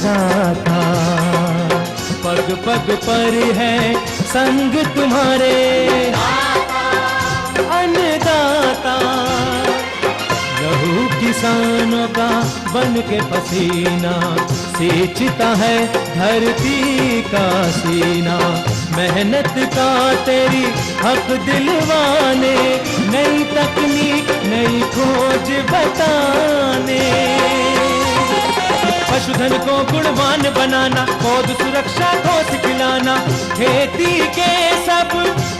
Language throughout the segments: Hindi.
अन्नदाता, पग पग पर है संग तुम्हारे अन्नदाता। लहू किसानों का बन के पसीना सींचता है धरती का सीना। मेहनत का तेरी हक दिलवाने, नई तकनीक नई खोज बताने। पशुधन को गुणवान बनाना, पौध सुरक्षा को सिखलाना, खेती के सब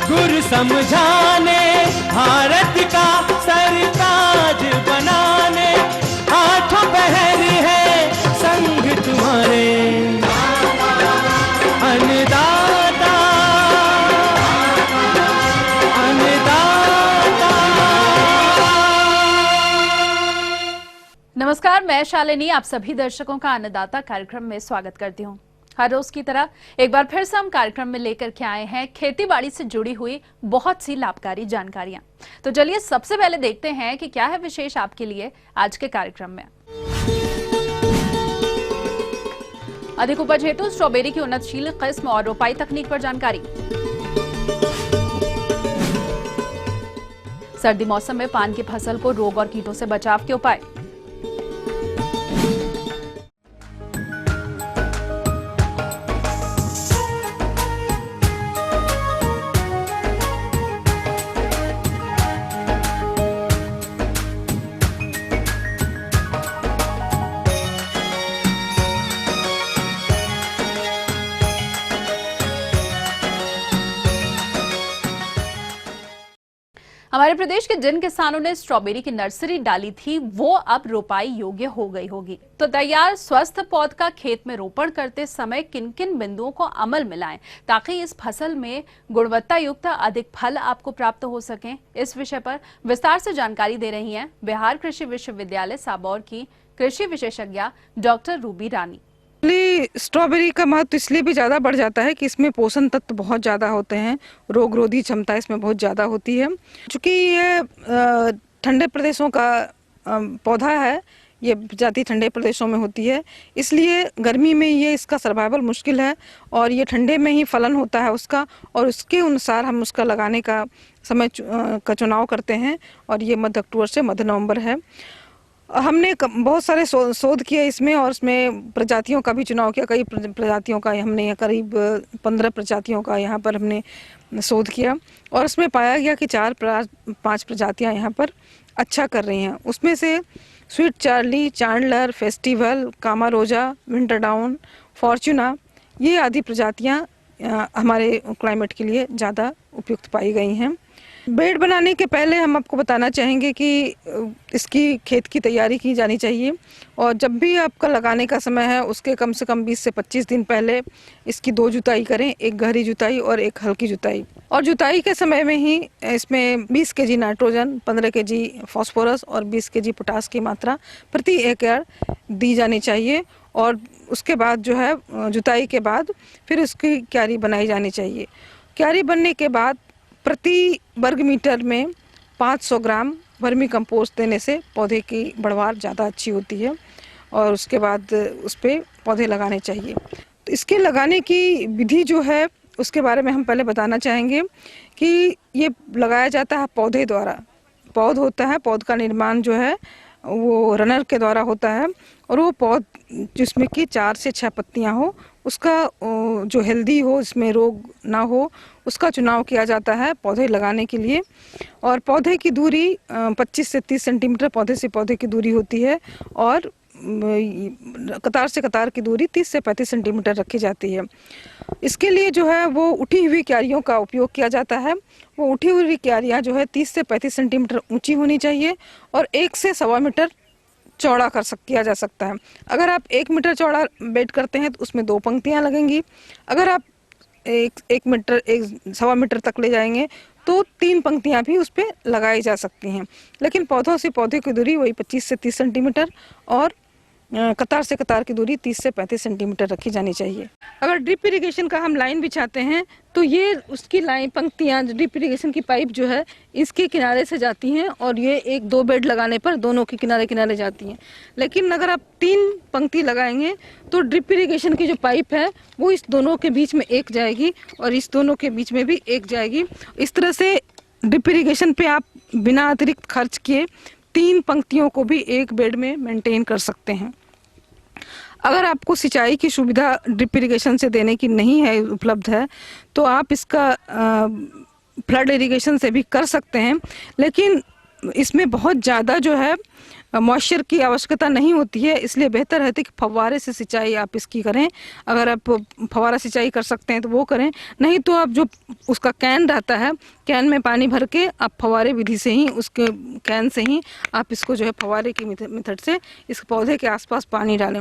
गुर समझाने, भारत का सरताज बनाने। आठों पहर है संग तुम्हारे अन्नदाता, अन्नदाता। नमस्कार, मैं शालिनी आप सभी दर्शकों का अन्नदाता कार्यक्रम में स्वागत करती हूं। हर रोज की तरह एक बार फिर से हम कार्यक्रम में लेकर के आए हैं खेती बाड़ी से जुड़ी हुई बहुत सी लाभकारी जानकारियां। तो चलिए सबसे पहले देखते हैं कि क्या है विशेष आपके लिए आज के कार्यक्रम में। अधिक उपज हेतु स्ट्रॉबेरी की उन्नतशील किस्म और रोपाई तकनीक पर जानकारी। सर्दी मौसम में पान की फसल को रोग और कीटों से बचाव के उपाय। हमारे प्रदेश के जिन किसानों ने स्ट्रॉबेरी की नर्सरी डाली थी वो अब रोपाई योग्य हो गई होगी। तो तैयार स्वस्थ पौध का खेत में रोपण करते समय किन किन बिंदुओं को अमल में लाएं ताकि इस फसल में गुणवत्ता युक्त अधिक फल आपको प्राप्त हो सकें, इस विषय पर विस्तार से जानकारी दे रही हैं बिहार कृषि विश्वविद्यालय साबौर की कृषि विशेषज्ञ डॉक्टर रूबी रानी। स्ट्रॉबेरी का महत्व इसलिए भी ज़्यादा बढ़ जाता है कि इसमें पोषण तत्व बहुत ज़्यादा होते हैं, रोगरोधी क्षमता इसमें बहुत ज़्यादा होती है। चूँकि ये ठंडे प्रदेशों का पौधा है, ये प्रजाति ठंडे प्रदेशों में होती है, इसलिए गर्मी में ये इसका सर्वाइवल मुश्किल है और ये ठंडे में ही फलन होता है उसका, और उसके अनुसार हम उसका लगाने का समय का चुनाव करते हैं और ये मध्य अक्टूबर से मध्य नवंबर है। हमने बहुत सारे शोध किए इसमें और इसमें प्रजातियों का भी चुनाव किया। कई प्रजातियों का हमने करीब 15 प्रजातियों का यहाँ पर हमने शोध किया और उसमें पाया गया कि 4-5 प्रजातियाँ यहाँ पर अच्छा कर रही हैं। उसमें से Sweet Charlie, Chandler, Festival, Camarosa, Winter Dawn, Fortuna, ये आदि प्रजातियाँ हमारे क्लाइमेट के लिए ज़्यादा उपयुक्त पाई गई हैं। बेड बनाने के पहले हम आपको बताना चाहेंगे कि इसकी खेत की तैयारी की जानी चाहिए और जब भी आपका लगाने का समय है उसके कम से कम 20 से 25 दिन पहले इसकी 2 जुताई करें, एक गहरी जुताई और एक हल्की जुताई। और जुताई के समय में ही इसमें 20 केजी नाइट्रोजन, 15 केजी फास्फोरस और 20 केजी पोटास की मात्रा प्रति एकड़ दी जानी चाहिए। और उसके बाद जो है जुताई के बाद फिर उसकी क्यारी बनाई जानी चाहिए। क्यारी बनने के बाद प्रति वर्ग मीटर में 500 ग्राम वर्मी कंपोस्ट देने से पौधे की बढ़वार ज़्यादा अच्छी होती है और उसके बाद उस पर पौधे लगाने चाहिए। तो इसके लगाने की विधि जो है उसके बारे में हम पहले बताना चाहेंगे कि ये लगाया जाता है पौधे द्वारा। पौध होता है, पौध का निर्माण जो है वो रनर के द्वारा होता है और वो पौध जिसमें कि 4 से 6 पत्तियां हो, उसका जो हेल्दी हो, इसमें रोग ना हो, उसका चुनाव किया जाता है पौधे लगाने के लिए। और पौधे की दूरी 25 से 30 सेंटीमीटर पौधे से पौधे की दूरी होती है और कतार से कतार की दूरी 30 से 35 सेंटीमीटर रखी जाती है। इसके लिए जो है वो उठी हुई क्यारियों का उपयोग किया जाता है। वो उठी हुई क्यारियाँ जो है 30 से 35 सेंटीमीटर ऊंची होनी चाहिए और 1 से 1.25 मीटर चौड़ा किया जा सकता है। अगर आप 1 मीटर चौड़ा बेड करते हैं तो उसमें 2 पंक्तियाँ लगेंगी। अगर आप 1 मीटर 1.25 मीटर तक ले जाएंगे तो 3 पंक्तियाँ भी उस पर लगाई जा सकती हैं। लेकिन पौधों से पौधे की दूरी वही 25 से 30 सेंटीमीटर और कतार से कतार की दूरी 30 से 35 सेंटीमीटर रखी जानी चाहिए। अगर ड्रिप इरिगेशन का हम लाइन बिछाते हैं तो ये उसकी लाइन पंक्तियां, ड्रिप इरिगेशन की पाइप जो है इसके किनारे से जाती हैं और ये 1-2 बेड लगाने पर दोनों के किनारे किनारे जाती हैं। लेकिन अगर आप 3 पंक्ति लगाएंगे तो ड्रिप इरिगेशन की जो पाइप है वो इस दोनों के बीच में एक जाएगी और इस दोनों के बीच में भी एक जाएगी। इस तरह से ड्रिप इरिगेशन पे आप बिना अतिरिक्त खर्च किए 3 पंक्तियों को भी एक बेड में मेंटेन कर सकते हैं। अगर आपको सिंचाई की सुविधा ड्रिप इरिगेशन से देने की नहीं है, उपलब्ध है, तो आप इसका फ्लड इरिगेशन से भी कर सकते हैं। लेकिन इसमें बहुत ज़्यादा जो है मॉइस्चर की आवश्यकता नहीं होती है, इसलिए बेहतर है कि फव्वारे से सिंचाई आप इसकी करें। अगर आप फव्वारा सिंचाई कर सकते हैं तो वो करें, नहीं तो आप जो उसका कैन रहता है, कैन में पानी भर के आप फव्वारे विधि से ही, उसके कैन से ही आप इसको जो है फव्वारे की मेथड से इस पौधे के आसपास पानी डालें।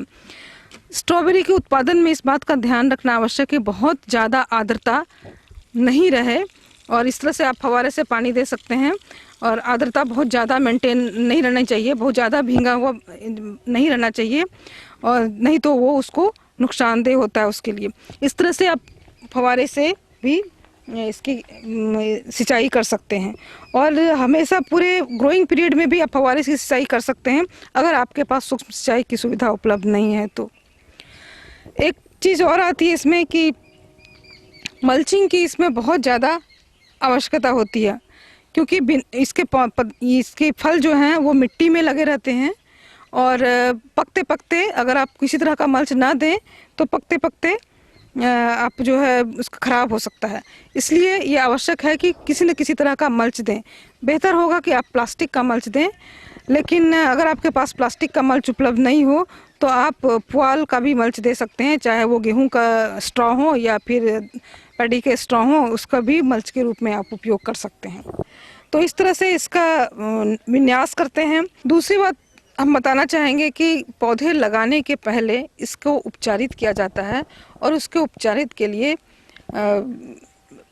स्ट्रॉबेरी के उत्पादन में इस बात का ध्यान रखना आवश्यक है बहुत ज़्यादा आर्द्रता नहीं रहे, और इस तरह से आप फव्वारे से पानी दे सकते हैं। और आर्द्रता बहुत ज़्यादा मेंटेन नहीं रहना चाहिए, बहुत ज़्यादा भींगा हुआ नहीं रहना चाहिए, और नहीं तो वो उसको नुकसानदेह होता है उसके लिए। इस तरह से आप फव्वारे से भी इसकी सिंचाई कर सकते हैं, और हमेशा पूरे ग्रोइंग पीरियड में भी आप फव्वारे से सिंचाई कर सकते हैं अगर आपके पास सूक्ष्म सिंचाई की सुविधा उपलब्ध नहीं है तो। एक चीज़ और आती है इसमें कि मल्चिंग की इसमें बहुत ज़्यादा आवश्यकता होती है, क्योंकि इसके फल जो हैं वो मिट्टी में लगे रहते हैं, और पकते पकते अगर आप किसी तरह का मल्च ना दें तो पकते पकते आप जो है उसका ख़राब हो सकता है। इसलिए ये आवश्यक है कि किसी न किसी तरह का मल्च दें। बेहतर होगा कि आप प्लास्टिक का मल्च दें, लेकिन अगर आपके पास प्लास्टिक का मल्च उपलब्ध नहीं हो तो आप पुआल का भी मल्च दे सकते हैं, चाहे वो गेहूं का स्ट्रॉ हो या फिर पैडी के स्ट्रॉ हो, उसका भी मल्च के रूप में आप उपयोग कर सकते हैं। तो इस तरह से इसका विन्यास करते हैं। दूसरी बात हम बताना चाहेंगे कि पौधे लगाने के पहले इसको उपचारित किया जाता है, और उसके उपचारित के लिए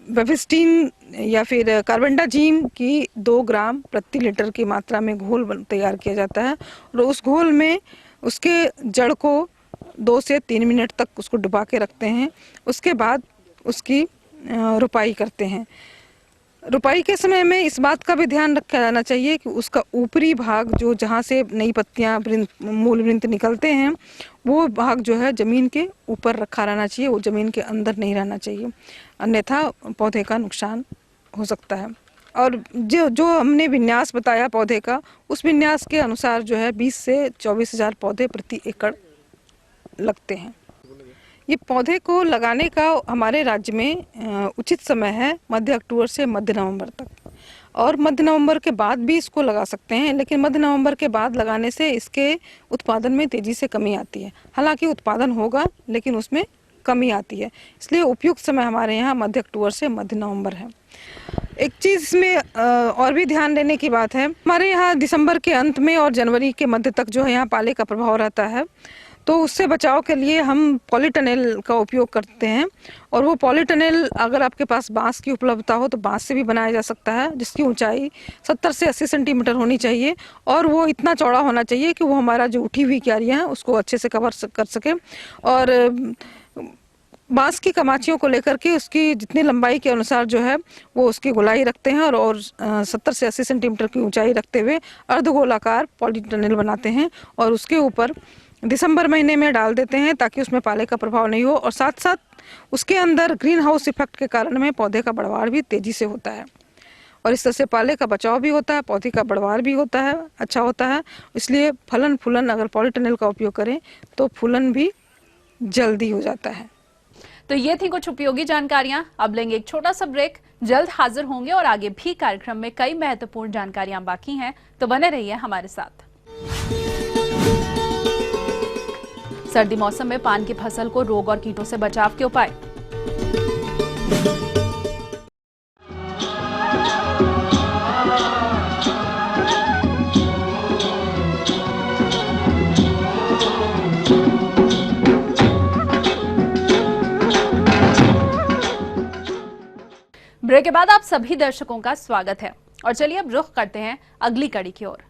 बेविस्टिन या फिर कार्बेंडाजिम की 2 ग्राम प्रति लीटर की मात्रा में घोल तैयार किया जाता है, और उस घोल में उसके जड़ को 2 से 3 मिनट तक उसको डुबा के रखते हैं। उसके बाद उसकी रुपाई करते हैं। रुपाई के समय में इस बात का भी ध्यान रखा जाना चाहिए कि उसका ऊपरी भाग जो जहाँ से नई पत्तियाँ मूल वृंत निकलते हैं वो भाग जो है ज़मीन के ऊपर रखा रहना चाहिए, वो ज़मीन के अंदर नहीं रहना चाहिए, अन्यथा पौधे का नुकसान हो सकता है। और जो हमने विन्यास बताया पौधे का, उस विन्यास के अनुसार जो है 20 से 24 हज़ार पौधे प्रति एकड़ लगते हैं। ये पौधे को लगाने का हमारे राज्य में उचित समय है मध्य अक्टूबर से मध्य नवंबर तक, और मध्य नवंबर के बाद भी इसको लगा सकते हैं, लेकिन मध्य नवंबर के बाद लगाने से इसके उत्पादन में तेज़ी से कमी आती है। हालांकि उत्पादन होगा लेकिन उसमें कमी आती है, इसलिए उपयुक्त समय हमारे यहाँ मध्य अक्टूबर से मध्य नवंबर है। एक चीज़ इसमें और भी ध्यान देने की बात है, हमारे यहाँ दिसंबर के अंत में और जनवरी के मध्य तक जो है यहाँ पाले का प्रभाव रहता है, तो उससे बचाव के लिए हम पॉलीटनेल का उपयोग करते हैं। और वो पॉलीटनेल अगर आपके पास बांस की उपलब्धता हो तो बांस से भी बनाया जा सकता है, जिसकी ऊंचाई 70 से 80 सेंटीमीटर होनी चाहिए, और वो इतना चौड़ा होना चाहिए कि वो हमारा जो उठी हुई क्यारियाँ हैं उसको अच्छे से कवर कर सके। और बांस की कमाचियों को लेकर के उसकी जितनी लंबाई के अनुसार जो है वो उसकी गोलाई रखते हैं, और 70 से 80 सेंटीमीटर की ऊंचाई रखते हुए अर्धगोलाकार पॉलीटनेल बनाते हैं, और उसके ऊपर दिसंबर महीने में डाल देते हैं ताकि उसमें पाले का प्रभाव नहीं हो, और साथ साथ उसके अंदर ग्रीन हाउस इफेक्ट के कारण में पौधे का बढ़वार भी तेज़ी से होता है, और इस तरह से पाले का बचाव भी होता है, पौधे का बढ़वार भी होता है, अच्छा होता है। इसलिए फलन फूलन अगर पॉलीटनेल का उपयोग करें तो फूलन भी जल्दी हो जाता है। तो ये थी कुछ उपयोगी जानकारियां। अब लेंगे एक छोटा सा ब्रेक, जल्द हाजिर होंगे, और आगे भी कार्यक्रम में कई महत्वपूर्ण जानकारियां बाकी हैं, तो बने रहिए हमारे साथ। सर्दी मौसम में पान की फसल को रोग और कीटों से बचाव के उपाय। ब्रेक के बाद आप सभी दर्शकों का स्वागत है, और चलिए अब रुख करते हैं अगली कड़ी की ओर।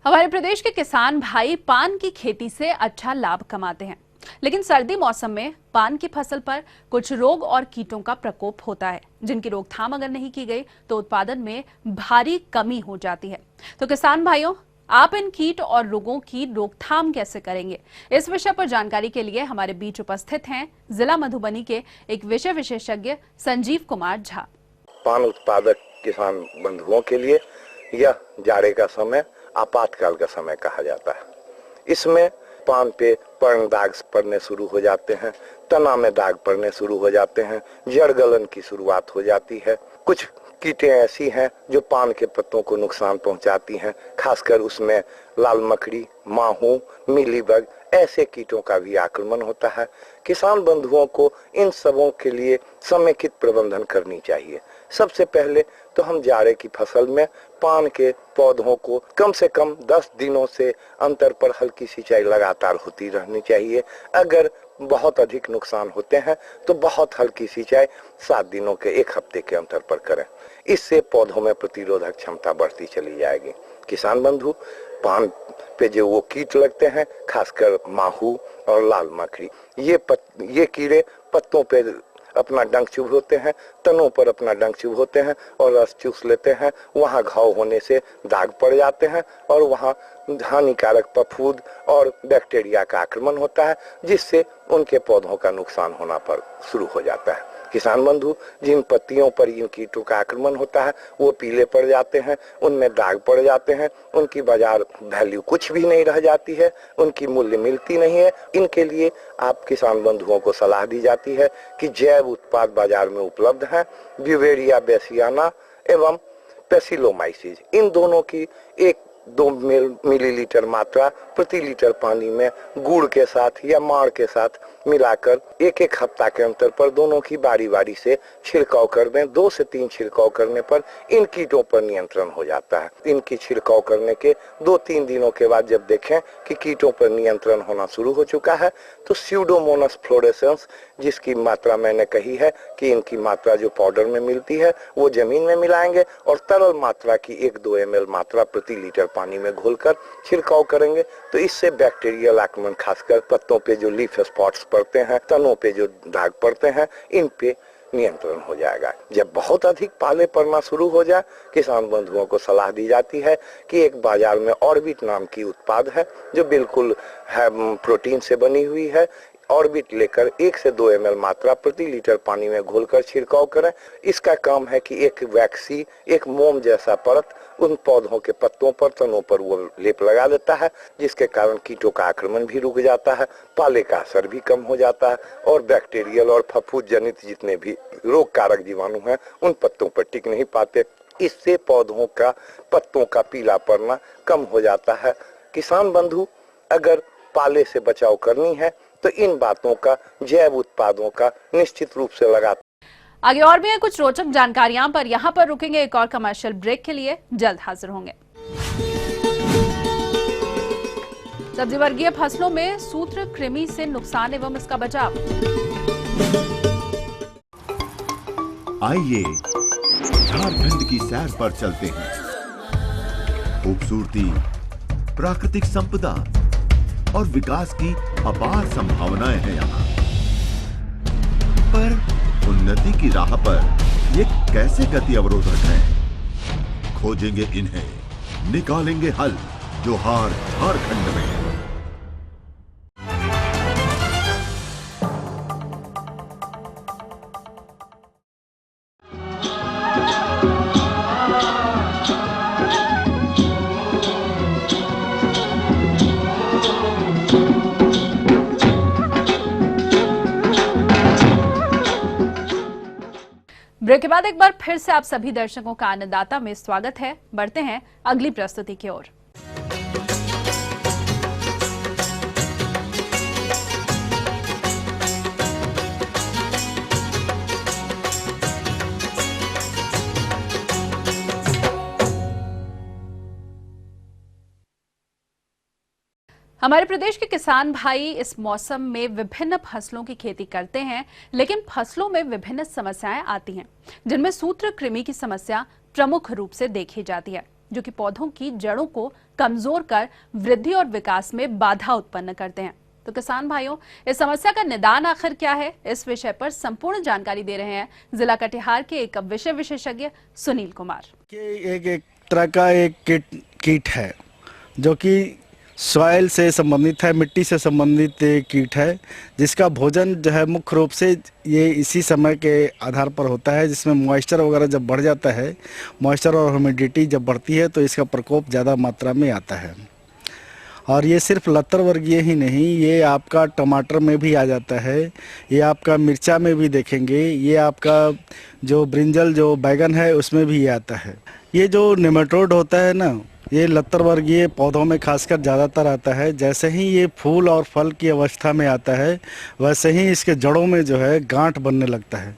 हमारे प्रदेश के किसान भाई पान की खेती से अच्छा लाभ कमाते हैं, लेकिन सर्दी मौसम में पान की फसल पर कुछ रोग और कीटों का प्रकोप होता है, जिनकी रोकथाम अगर नहीं की गई तो उत्पादन में भारी कमी हो जाती है। तो किसान भाइयों, आप इन कीट और रोगों की रोकथाम कैसे करेंगे? इस विषय पर जानकारी के लिए हमारे बीच उपस्थित हैं जिला मधुबनी के एक विषय विशेषज्ञ संजीव कुमार झा। पान उत्पादक किसान बंधुओं के लिए यह जाड़े का समय आपातकाल का समय कहा जाता है। इसमें पान पे पर्ण दाग पड़ने शुरू हो जाते हैं, तना में दाग पड़ने शुरू हो जाते हैं, जड़ गलन की शुरुआत हो जाती है। कुछ कीटें ऐसी हैं जो पान के पत्तों को नुकसान पहुंचाती हैं, खासकर उसमें लाल मकड़ी, माहू, मीलीबग ऐसे कीटों का भी आक्रमण होता है। किसान बंधुओं को इन सबों के लिए समेकित प्रबंधन करनी चाहिए। सबसे पहले तो हम जाड़े की फसल में पान के पौधों को कम से कम 10 दिनों से अंतर पर हल्की सिंचाई लगातार होती रहनी चाहिए। अगर बहुत अधिक नुकसान होते हैं तो बहुत हल्की सिंचाई 7 दिनों के 1 हफ्ते के अंतर पर करें। इससे पौधों में प्रतिरोधक क्षमता बढ़ती चली जाएगी। किसान बंधु, पान पे जो वो कीट लगते हैं, खासकर माहू और लाल मकड़ी, ये कीड़े पत्तों पे अपना डंक चुभोते हैं, तनों पर अपना डंक चुभोते हैं और रस चूस लेते हैं। वहां घाव होने से दाग पड़ जाते हैं और वहां हानिकारक फफूंद और बैक्टीरिया का आक्रमण होता है, जिससे उनके पौधों का नुकसान होना पर शुरू हो जाता है। किसान बंधु, जिन पत्तियों पर इन कीटों का आक्रमण होता है वो पीले पड़ जाते हैं, उनमें दाग पड़ जाते हैं, उनकी बाजार वैल्यू कुछ भी नहीं रह जाती है, उनकी मूल्य मिलती नहीं है। इनके लिए आप किसान बंधुओं को सलाह दी जाती है कि जैव उत्पाद बाजार में उपलब्ध हैं। ब्यूवेरिया बेसियाना एवं पेसिलोमाइसिस, इन दोनों की 1-2 मिलीलीटर मात्रा प्रति लीटर पानी में गुड़ के साथ या माड़ के साथ मिलाकर 1-1 हफ्ता के अंतर पर दोनों की बारी बारी से छिड़काव कर दें। 2 से 3 छिड़काव करने पर इन कीटों पर नियंत्रण हो जाता है। इनकी छिड़काव करने के 2-3 दिनों के बाद जब देखें कि कीटों पर नियंत्रण होना शुरू हो चुका है तो स्यूडोमोनास फ्लोरेसेंस, जिसकी मात्रा मैंने कही है कि इनकी मात्रा जो पाउडर में मिलती है वो जमीन में मिलाएंगे और तरल मात्रा की 1-2 ml मात्रा प्रति लीटर पानी में घोलकर छिड़काव करेंगे। तो इससे बैक्टीरियल आक्रमण, खासकर पत्तों पे जो लीफ स्पॉट्स पड़ते हैं, तनों पे जो दाग पड़ते हैं, इन पे नियंत्रण हो जाएगा। जब बहुत अधिक पाले पड़ना शुरू हो जाए, किसान बंधुओं को सलाह दी जाती है कि एक बाजार में ऑर्बिट नाम की उत्पाद है जो बिल्कुल प्रोटीन से बनी हुई है। ऑर्बिट लेकर 1 से 2 ml मात्रा प्रति लीटर पानी में घोलकर छिड़काव करें। इसका काम है कि एक वैक्सी, एक मोम जैसा परत उन पौधों के पत्तों पर, तनों पर वो लेप लगा देता है, जिसके कारण कीटों का आक्रमण भी रुक जाता है, पाले का असर भी कम हो जाता है और बैक्टीरियल और फफूंद जनित जितने भी रोग कारक जीवाणु हैं उन पत्तों पर टिक नहीं पाते। इससे पौधों का पत्तों का पीला पड़ना कम हो जाता है। किसान बंधु, अगर पाले से बचाव करनी है तो इन बातों का, जैव उत्पादों का निश्चित रूप से लगातार। आगे और भी है कुछ रोचक जानकारियां, पर यहाँ पर रुकेंगे एक और कमर्शियल ब्रेक के लिए। जल्द हाजिर होंगे। सब्जी वर्गीय फसलों में सूत्रकृमि से नुकसान एवं इसका बचाव। आइए झारखंड की सैर पर चलते हैं। खूबसूरती, प्राकृतिक संपदा और विकास की अपार संभावनाएं हैं यहाँ, पर उन्नति की राह पर ये कैसे गति अवरोधक है? खोजेंगे इन्हें, निकालेंगे हल जोहार झारखंड में। ब्रेक के बाद एक बार फिर से आप सभी दर्शकों का अन्नदाता में स्वागत है। बढ़ते हैं अगली प्रस्तुति की ओर। हमारे प्रदेश के किसान भाई इस मौसम में विभिन्न फसलों की खेती करते हैं, लेकिन फसलों में विभिन्न समस्याएं आती हैं, जिनमें सूत्रकृमि की समस्या प्रमुख रूप से देखी जाती है। जो कि पौधों की जड़ों को कमजोर कर वृद्धि और विकास में बाधा उत्पन्न करते हैं। तो किसान भाइयों, इस समस्या का निदान आखिर क्या है, इस विषय पर संपूर्ण जानकारी दे रहे हैं जिला कटिहार के एक विषय विशेषज्ञ सुनील कुमार। एक तरह का एक कीट है जो कि सॉइल से संबंधित है, मिट्टी से संबंधित कीट है, जिसका भोजन जो है मुख्य रूप से ये इसी समय के आधार पर होता है, जिसमें मॉइस्चर वगैरह जब बढ़ जाता है, मॉइस्चर और ह्यूमिडिटी जब बढ़ती है तो इसका प्रकोप ज़्यादा मात्रा में आता है। और ये सिर्फ लतर वर्गीय ही नहीं, ये आपका टमाटर में भी आ जाता है, ये आपका मिर्चा में भी देखेंगे, ये आपका जो ब्रिंजल जो बैगन है उसमें भी ये आता है। ये जो नेमाटोड होता है ना, ये लतर वर्गीय पौधों में खासकर ज़्यादातर आता है। जैसे ही ये फूल और फल की अवस्था में आता है वैसे ही इसके जड़ों में जो है गांठ बनने लगता है,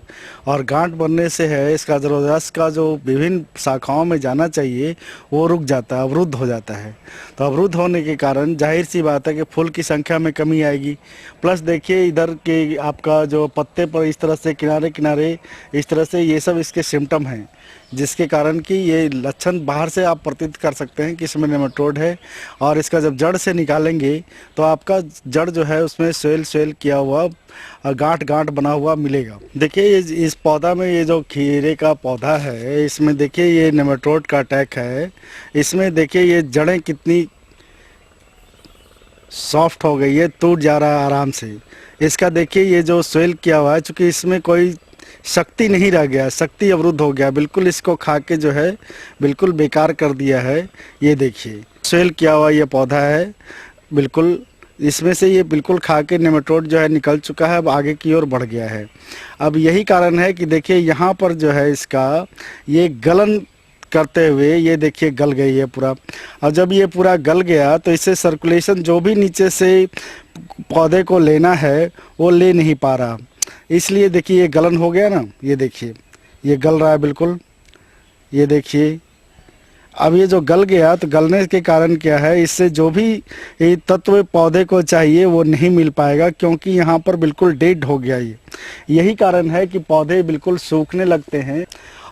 और गांठ बनने से है इसका जो रस का जो विभिन्न शाखाओं में जाना चाहिए वो रुक जाता है, अवरुद्ध हो जाता है। तो अवरुद्ध होने के कारण जाहिर सी बात है कि फूल की संख्या में कमी आएगी। प्लस देखिए इधर के आपका जो पत्ते पर इस तरह से किनारे किनारे इस तरह से ये सब इसके सिम्टम हैं, जिसके कारण कि ये लक्षण बाहर से आप प्रतीत कर सकते हैं कि इसमें नेमाटोड है। और इसका जब जड़ से निकालेंगे तो आपका जड़ जो है उसमें स्वेल किया हुआ गांठ बना हुआ मिलेगा। देखिए इस पौधा में ये जो खीरे का पौधा है इसमें देखिए ये नेमाटोड का अटैक है। इसमें देखिए ये जड़ें कितनी सॉफ्ट हो गई है, टूट जा रहा है आराम से। इसका देखिए ये जो स्वेल किया हुआ है, चूँकि इसमें कोई शक्ति नहीं रह गया, शक्ति अवरुद्ध हो गया, बिल्कुल इसको खा के जो है बिल्कुल बेकार कर दिया है। ये देखिए स्वेल किया हुआ ये पौधा है, बिल्कुल इसमें से ये बिल्कुल खा के नेमाटोड जो है निकल चुका है, अब आगे की ओर बढ़ गया है। अब यही कारण है कि देखिए यहाँ पर जो है इसका ये गलन करते हुए ये देखिए गल गई है पूरा। और जब ये पूरा गल गया तो इससे सर्कुलेशन जो भी नीचे से पौधे को लेना है वो ले नहीं पा रहा, इसलिए देखिए ये गलन हो गया ना। ये देखिए ये गल रहा है बिल्कुल, ये देखिए अब ये जो गल गया तो गलने के कारण क्या है, इससे जो भी तत्व पौधे को चाहिए वो नहीं मिल पाएगा, क्योंकि यहाँ पर बिल्कुल डेड हो गया ये। यही कारण है कि पौधे बिल्कुल सूखने लगते हैं,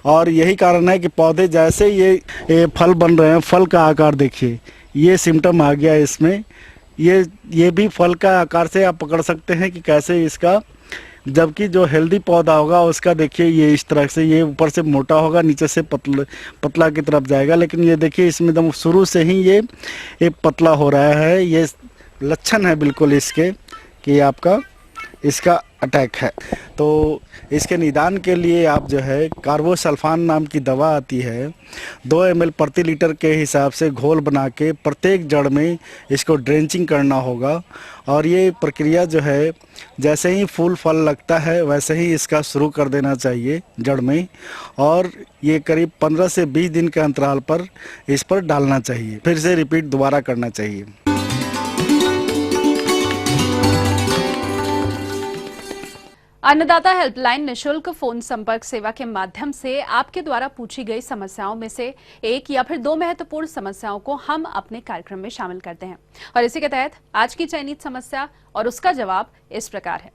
और यही कारण है कि पौधे जैसे ये फल बन रहे हैं, फल का आकार देखिए, ये सिम्टम आ गया इसमें। ये भी फल का आकार से आप पकड़ सकते हैं कि कैसे इसका, जबकि जो हेल्दी पौधा होगा उसका देखिए ये इस तरह से ये ऊपर से मोटा होगा, नीचे से पतला की तरफ जाएगा, लेकिन ये देखिए इसमें एकदम शुरू से ही ये पतला हो रहा है। ये लक्षण है बिल्कुल इसके कि आपका इसका अटैक है। तो इसके निदान के लिए आप जो है कार्बोसल्फान नाम की दवा आती है, 2 ml प्रति लीटर के हिसाब से घोल बना के प्रत्येक जड़ में इसको ड्रेंचिंग करना होगा। और ये प्रक्रिया जो है जैसे ही फूल फल लगता है वैसे ही इसका शुरू कर देना चाहिए जड़ में, और ये करीब 15 से 20 दिन के अंतराल पर इस पर डालना चाहिए, फिर से रिपीट दोबारा करना चाहिए। अन्नदाता हेल्पलाइन निशुल्क फोन संपर्क सेवा के माध्यम से आपके द्वारा पूछी गई समस्याओं में से एक या फिर 2 महत्वपूर्ण समस्याओं को हम अपने कार्यक्रम में शामिल करते हैं, और इसी के तहत आज की चयनित समस्या और उसका जवाब इस प्रकार है।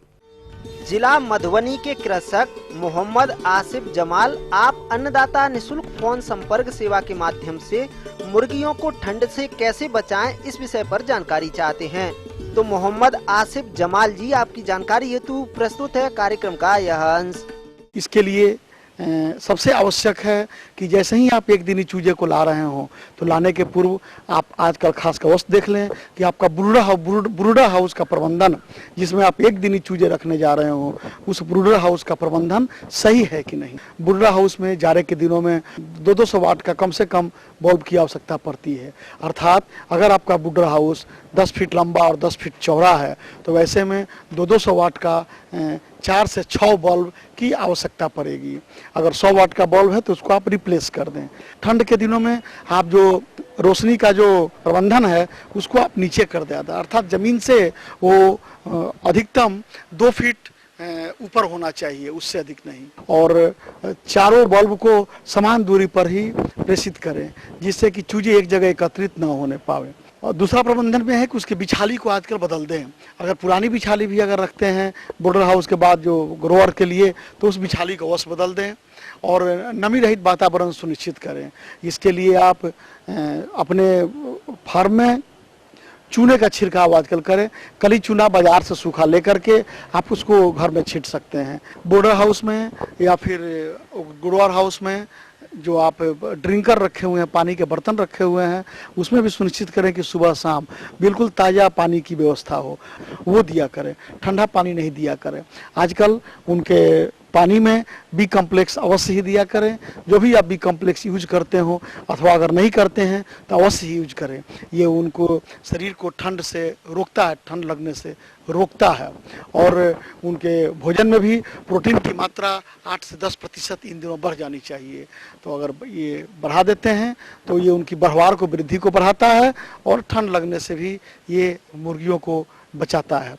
जिला मधुबनी के कृषक मोहम्मद आसिफ जमाल आप अन्नदाता निशुल्क फोन संपर्क सेवा के माध्यम से मुर्गियों को ठंड से कैसे बचाएं, इस विषय पर जानकारी चाहते हैं। तो मोहम्मद आसिफ जमाल जी, आपकी जानकारी हेतु प्रस्तुत है कार्यक्रम का यह अंश। इसके लिए सबसे आवश्यक है कि जैसे ही आप एक दिनी चूजे को ला रहे हो तो लाने के पूर्व आप आजकल खास का वस्त देख लें कि आपका ब्रूडर हाउस का प्रबंधन, जिसमें आप एक दिनी चूजे रखने जा रहे हो, उस ब्रूडर हाउस का प्रबंधन सही है कि नहीं। ब्रूडर हाउस में जाड़े के दिनों में 200 वाट का कम से कम बल्ब की आवश्यकता पड़ती है। अर्थात अगर आपका ब्रूडर हाउस 10 फीट लंबा और 10 फीट चौड़ा है तो वैसे में 200 वाट का 4 से 6 बल्ब की आवश्यकता पड़ेगी। अगर 100 वाट का बल्ब है तो उसको आप रिप्लेस कर दें। ठंड के दिनों में आप जो रोशनी का जो प्रबंधन है उसको आप नीचे कर दें, अर्थात जमीन से वो अधिकतम 2 फीट ऊपर होना चाहिए, उससे अधिक नहीं। और चारों बल्ब को समान दूरी पर ही प्रेषित करें, जिससे कि चूजे एक जगह एकत्रित न होने पावे। और दूसरा प्रबंधन में है कि उसकी बिछाली को आजकल बदल दें। अगर पुरानी बिछाली भी अगर रखते हैं ब्रूडर हाउस के बाद जो ग्रोअर के लिए, तो उस बिछाली को अवश्य बदल दें। और नमी रहित वातावरण सुनिश्चित करें। इसके लिए आप अपने फार्म में चूने का छिड़काव आजकल करें। कली चूना बाजार से सूखा लेकर के आप उसको घर में छींट सकते हैं। बॉर्डर हाउस में या फिर ग्रोअर हाउस में जो आप ड्रिंकर रखे हुए हैं, पानी के बर्तन रखे हुए हैं, उसमें भी सुनिश्चित करें कि सुबह शाम बिल्कुल ताज़ा पानी की व्यवस्था हो, वो दिया करें। ठंडा पानी नहीं दिया करें। आजकल उनके पानी में बी कॉम्प्लेक्स अवश्य ही दिया करें। जो भी आप बी कॉम्प्लेक्स यूज करते हो अथवा अगर नहीं करते हैं तो अवश्य ही यूज करें। ये उनको शरीर को ठंड से रोकता है, ठंड लगने से रोकता है। और उनके भोजन में भी प्रोटीन की मात्रा 8 से 10% इन दिनों बढ़ जानी चाहिए। तो अगर ये बढ़ा देते हैं तो ये उनकी बढ़वार को, वृद्धि को बढ़ाता है और ठंड लगने से भी ये मुर्गियों को बचाता है।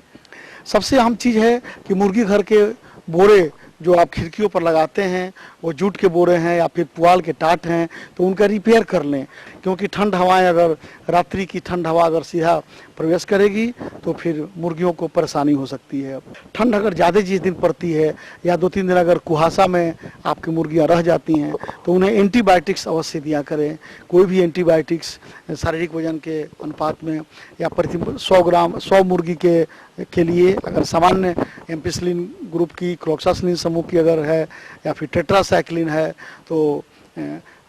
सबसे अहम चीज़ है कि मुर्गी घर के बोरे जो आप खिड़कियों पर लगाते हैं वो जूट के बोरे हैं या फिर पुआल के टाट हैं, तो उनका रिपेयर कर लें। क्योंकि ठंड हवाएं, अगर रात्रि की ठंड हवा अगर सीधा प्रवेश करेगी तो फिर मुर्गियों को परेशानी हो सकती है। ठंड अगर ज़्यादा जिस दिन पड़ती है या 2-3 दिन अगर कुहासा में आपकी मुर्गियां रह जाती हैं तो उन्हें एंटीबायोटिक्स अवश्य दिया करें। कोई भी एंटीबायोटिक्स शारीरिक वजन के अनुपात में या प्रति 100 मुर्गी के लिए अगर सामान्य एम्पिसिलिन ग्रुप की, क्लोक्सासिलिन समूह की अगर है या फिर टेट्रासाइक्लिन है तो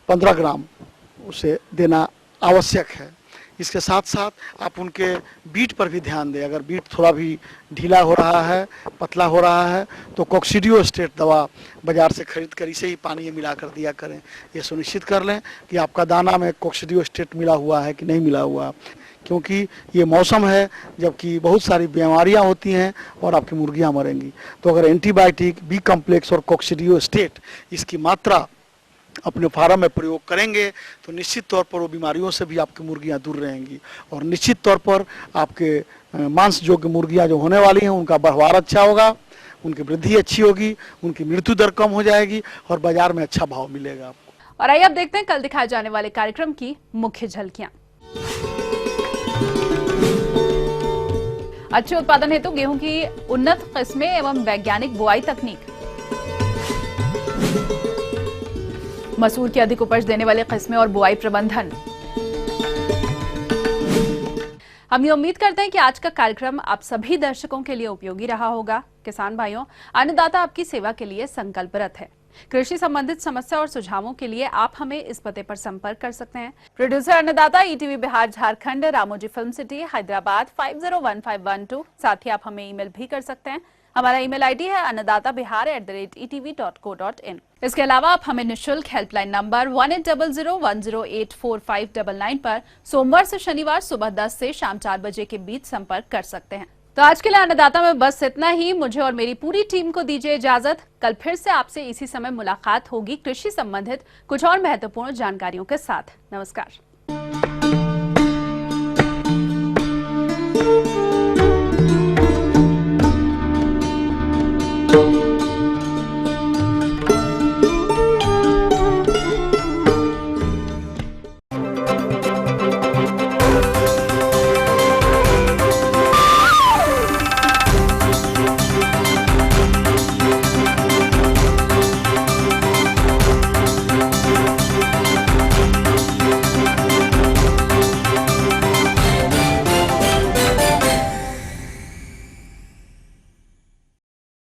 15 ग्राम उसे देना आवश्यक है। इसके साथ साथ आप उनके बीट पर भी ध्यान दें। अगर बीट थोड़ा भी ढीला हो रहा है, पतला हो रहा है तो कॉक्सीडियोस्टेट दवा बाजार से खरीद कर इसे ही पानी में मिला कर दिया करें। ये सुनिश्चित कर लें कि आपका दाना में कॉक्सीडियोस्टेट मिला हुआ है कि नहीं मिला हुआ, क्योंकि ये मौसम है जबकि बहुत सारी बीमारियां होती हैं और आपकी मुर्गियां मरेंगी। तो अगर एंटीबायोटिक, बी कॉम्प्लेक्स और कॉक्सीडियोस्टेट इसकी मात्रा अपने फार्म में प्रयोग करेंगे तो निश्चित तौर पर वो बीमारियों से भी आपकी मुर्गियां दूर रहेंगी और निश्चित तौर पर आपके मांस योग्य मुर्गियां जो होने वाली हैं उनका बढ़वार अच्छा होगा, उनकी वृद्धि अच्छी होगी, उनकी मृत्यु दर कम हो जाएगी और बाजार में अच्छा भाव मिलेगा आपको। और आइए अब देखते हैं कल दिखाए जाने वाले कार्यक्रम की मुख्य झलकियां। अच्छे उत्पादन हेतु गेहूं की उन्नत किस्में एवं वैज्ञानिक बुआई तकनीक, मसूर की अधिक उपज देने वाले किस्में और बुआई प्रबंधन। हम ये उम्मीद करते हैं कि आज का कार्यक्रम आप सभी दर्शकों के लिए उपयोगी रहा होगा। किसान भाइयों, अन्नदाता आपकी सेवा के लिए संकल्परत है। कृषि संबंधित समस्या और सुझावों के लिए आप हमें इस पते पर संपर्क कर सकते हैं। प्रोड्यूसर अन्नदाता, ETV Bihar Jharkhand, Ramoji film city, Hyderabad 501512। साथ ही आप हमें ईमेल भी कर सकते हैं। हमारा ईमेल आईडी है annadatabihar@etv.co.in। इसके अलावा आप हमें निःशुल्क हेल्पलाइन नंबर 180010084599 पर सोमवार से शनिवार सुबह 10 से शाम 4 बजे के बीच संपर्क कर सकते हैं। तो आज के लिए अन्नदाता में बस इतना ही। मुझे और मेरी पूरी टीम को दीजिए इजाजत। कल फिर से आपसे इसी समय मुलाकात होगी कृषि संबंधित कुछ और महत्वपूर्ण जानकारियों के साथ। नमस्कार।